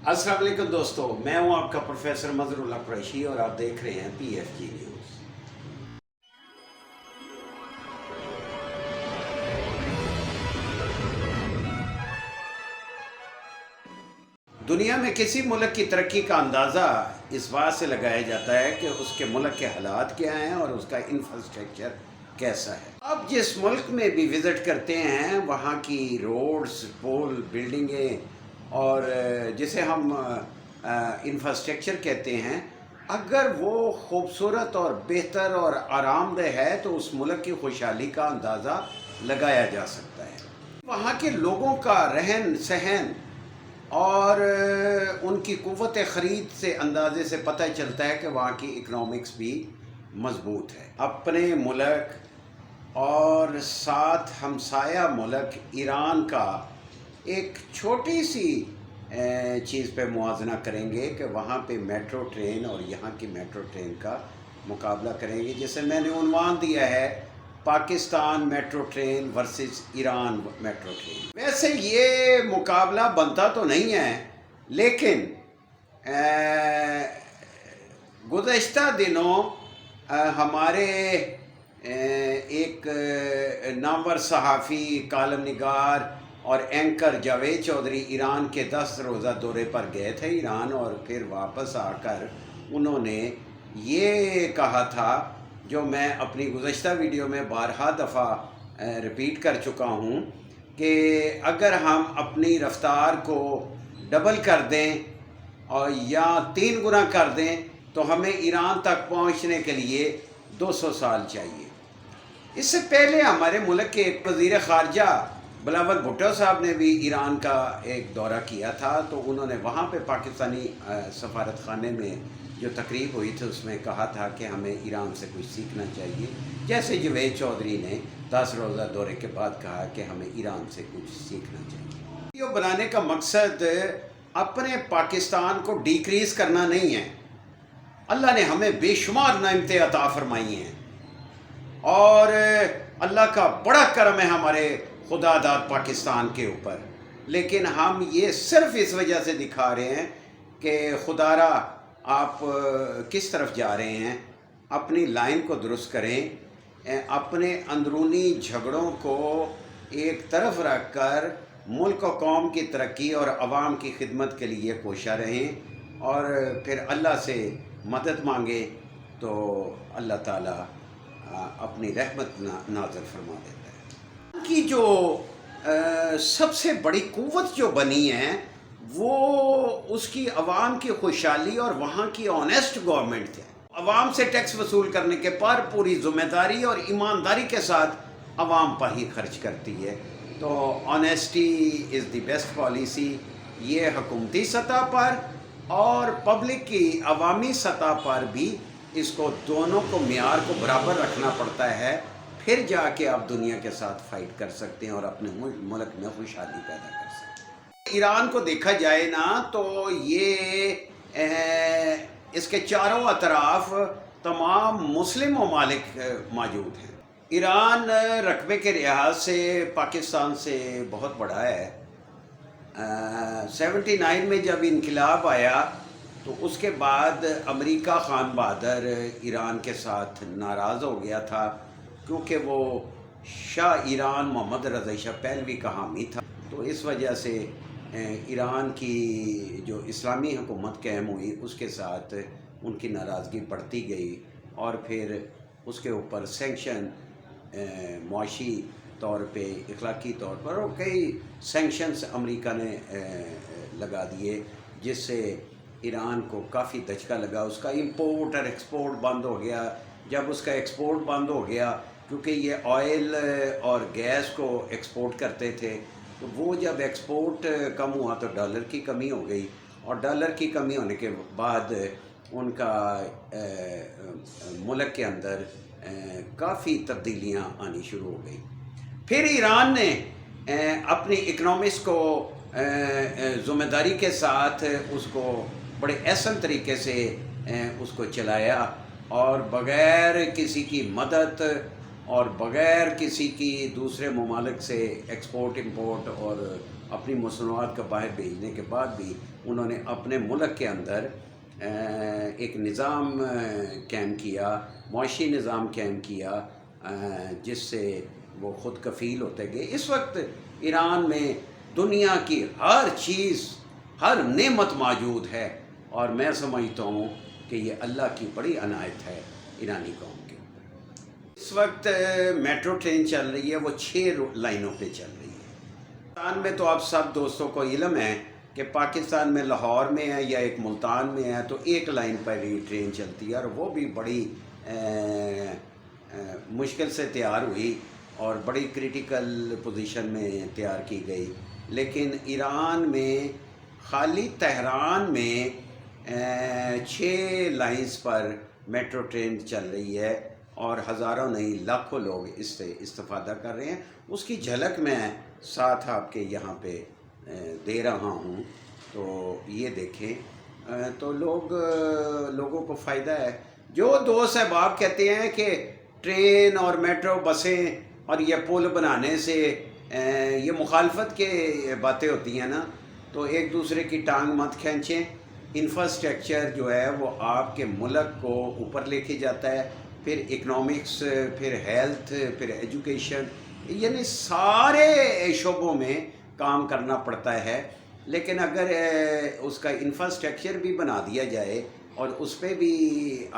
السلام علیکم دوستو، میں ہوں آپ کا پروفیسر مظہر اللہ قریشی اور آپ دیکھ رہے ہیں PFG نیوز۔ دنیا میں کسی ملک کی ترقی کا اندازہ اس بات سے لگایا جاتا ہے کہ اس کے ملک کے حالات کیا ہیں اور اس کا انفراسٹرکچر کیسا ہے۔ آپ جس ملک میں بھی وزٹ کرتے ہیں وہاں کی روڈز، پول، بلڈنگیں اور جسے ہم انفراسٹرکچر کہتے ہیں، اگر وہ خوبصورت اور بہتر اور آرام دہ ہے تو اس ملک کی خوشحالی کا اندازہ لگایا جا سکتا ہے۔ وہاں کے لوگوں کا رہن سہن اور ان کی قوت خرید سے اندازے سے پتہ چلتا ہے کہ وہاں کی اکنامکس بھی مضبوط ہے۔ اپنے ملک اور ساتھ ہمسایہ ملک ایران کا ایک چھوٹی سی چیز پہ موازنہ کریں گے کہ وہاں پہ میٹرو ٹرین اور یہاں کی میٹرو ٹرین کا مقابلہ کریں گے، جسے میں نے عنوان دیا ہے Pakistan metro train versus Iran metro train. ویسے یہ مقابلہ بنتا تو نہیں ہے، لیکن گزشتہ دنوں ہمارے ایک نامور صحافی، کالم نگار اور اینکر جاوید چودھری ایران کے 10 روزہ دورے پر گئے تھے ایران، اور پھر واپس آ کر انہوں نے یہ کہا تھا جو میں اپنی گزشتہ ویڈیو میں بارہا دفعہ ریپیٹ کر چکا ہوں کہ اگر ہم اپنی رفتار کو ڈبل کر دیں اور یا 3 گنا کر دیں تو ہمیں ایران تک پہنچنے کے لیے 200 سال چاہیے۔ اس سے پہلے ہمارے ملک کے ایک وزیر خارجہ بلاول بھٹو صاحب نے بھی ایران کا ایک دورہ کیا تھا، تو انہوں نے وہاں پہ پاکستانی سفارت خانے میں جو تقریب ہوئی تھی اس میں کہا تھا کہ ہمیں ایران سے کچھ سیکھنا چاہیے، جیسے جاوید چودھری نے 10 روزہ دورے کے بعد کہا کہ ہمیں ایران سے کچھ سیکھنا چاہیے۔ ویڈیو بنانے کا مقصد اپنے پاکستان کو ڈیکریز کرنا نہیں ہے۔ اللہ نے ہمیں بے شمار نعمتیں عطا فرمائی ہیں اور اللہ کا بڑا کرم ہے ہمارے خدا داد پاکستان کے اوپر، لیکن ہم یہ صرف اس وجہ سے دکھا رہے ہیں کہ خدا را آپ کس طرف جا رہے ہیں۔ اپنی لائن کو درست کریں، اپنے اندرونی جھگڑوں کو ایک طرف رکھ کر ملک و قوم کی ترقی اور عوام کی خدمت کے لیے کوشاں رہیں اور پھر اللہ سے مدد مانگیں تو اللہ تعالیٰ اپنی رحمت نازل فرما دیتا ہے۔ کی جو سب سے بڑی قوت جو بنی ہے وہ اس کی عوام کی خوشحالی اور وہاں کی آنیسٹ گورنمنٹ ہے۔ عوام سے ٹیکس وصول کرنے کے پر پوری ذمہ داری اور ایمانداری کے ساتھ عوام پر ہی خرچ کرتی ہے۔ تو honesty is the best policy, یہ حکومتی سطح پر اور پبلک کی عوامی سطح پر بھی اس کو دونوں کو معیار کو برابر رکھنا پڑتا ہے، پھر جا کے آپ دنیا کے ساتھ فائٹ کر سکتے ہیں اور اپنے ملک میں خوشحالی پیدا کر سکتے ہیں۔ ایران کو دیکھا جائے نا تو یہ اس کے چاروں اطراف تمام مسلم ممالک موجود ہیں۔ ایران رقبے کے لحاظ سے پاکستان سے بہت بڑا ہے۔ 79 میں جب انقلاب آیا تو اس کے بعد امریکہ خان بہادر ایران کے ساتھ ناراض ہو گیا تھا، کیونکہ وہ شاہ ایران محمد رضا شاہ پہلوی کا حامی تھا، تو اس وجہ سے ایران کی جو اسلامی حکومت قائم ہوئی اس کے ساتھ ان کی ناراضگی بڑھتی گئی، اور پھر اس کے اوپر سینکشن معاشی طور پہ، اخلاقی طور پر اور کئی سینکشنز امریکہ نے لگا دیے، جس سے ایران کو کافی دھچکا لگا۔ اس کا امپورٹ اور ایکسپورٹ بند ہو گیا۔ جب اس کا ایکسپورٹ بند ہو گیا، کیونکہ یہ آئل اور گیس کو ایکسپورٹ کرتے تھے، تو وہ جب ایکسپورٹ کم ہوا تو ڈالر کی کمی ہو گئی، اور ڈالر کی کمی ہونے کے بعد ان کا ملک کے اندر کافی تبدیلیاں آنی شروع ہو گئی۔ پھر ایران نے اپنی اکنامکس کو ذمہ داری کے ساتھ اس کو بڑے احسن طریقے سے اس کو چلایا، اور بغیر کسی کی مدد اور بغیر کسی کی دوسرے ممالک سے ایکسپورٹ امپورٹ اور اپنی مصنوعات کا باہر بھیجنے کے بعد بھی انہوں نے اپنے ملک کے اندر ایک نظام قائم کیا، معاشی نظام قائم کیا، جس سے وہ خود کفیل ہوتے گئے۔ اس وقت ایران میں دنیا کی ہر چیز، ہر نعمت موجود ہے، اور میں سمجھتا ہوں کہ یہ اللہ کی بڑی عنایت ہے ایرانی قوم کے اوپر۔ اس وقت میٹرو ٹرین چل رہی ہے، وہ 6 لائنوں پہ چل رہی ہے۔ پاکستان میں تو آپ سب دوستوں کو علم ہے کہ پاکستان میں لاہور میں ہے یا ایک ملتان میں ہے تو ایک لائن پر ہی ٹرین چلتی ہے، اور وہ بھی بڑی مشکل سے تیار ہوئی اور بڑی کریٹیکل پوزیشن میں تیار کی گئی۔ لیکن ایران میں خالی تہران میں 6 لائنز پر میٹرو ٹرین چل رہی ہے، اور ہزاروں نہیں لاکھوں لوگ اس سے استفادہ کر رہے ہیں۔ اس کی جھلک میں ساتھ آپ کے یہاں پہ دے رہا ہوں، تو یہ دیکھیں تو لوگوں کو فائدہ ہے۔ جو دوست احباب کہتے ہیں کہ ٹرین اور میٹرو بسیں اور یہ پل بنانے سے یہ مخالفت کے باتیں ہوتی ہیں نا، تو ایک دوسرے کی ٹانگ مت کھینچیں۔ انفراسٹرکچر جو ہے وہ آپ کے ملک کو اوپر لے کے جاتا ہے، پھر اکنامکس، پھر ہیلتھ، پھر ایجوکیشن، یعنی سارے شعبوں میں کام کرنا پڑتا ہے۔ لیکن اگر اس کا انفراسٹرکچر بھی بنا دیا جائے اور اس پہ بھی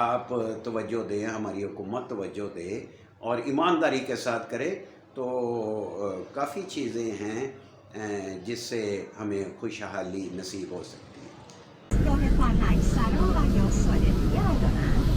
آپ توجہ دیں، ہماری حکومت توجہ دے اور ایمانداری کے ساتھ کرے، تو کافی چیزیں ہیں جس سے ہمیں خوشحالی نصیب ہو سکتی ہے۔ ایستگاه فرهنگ سرا و یا سالمیه آدانند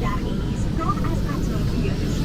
در این ایستگاه از اطراف پیاده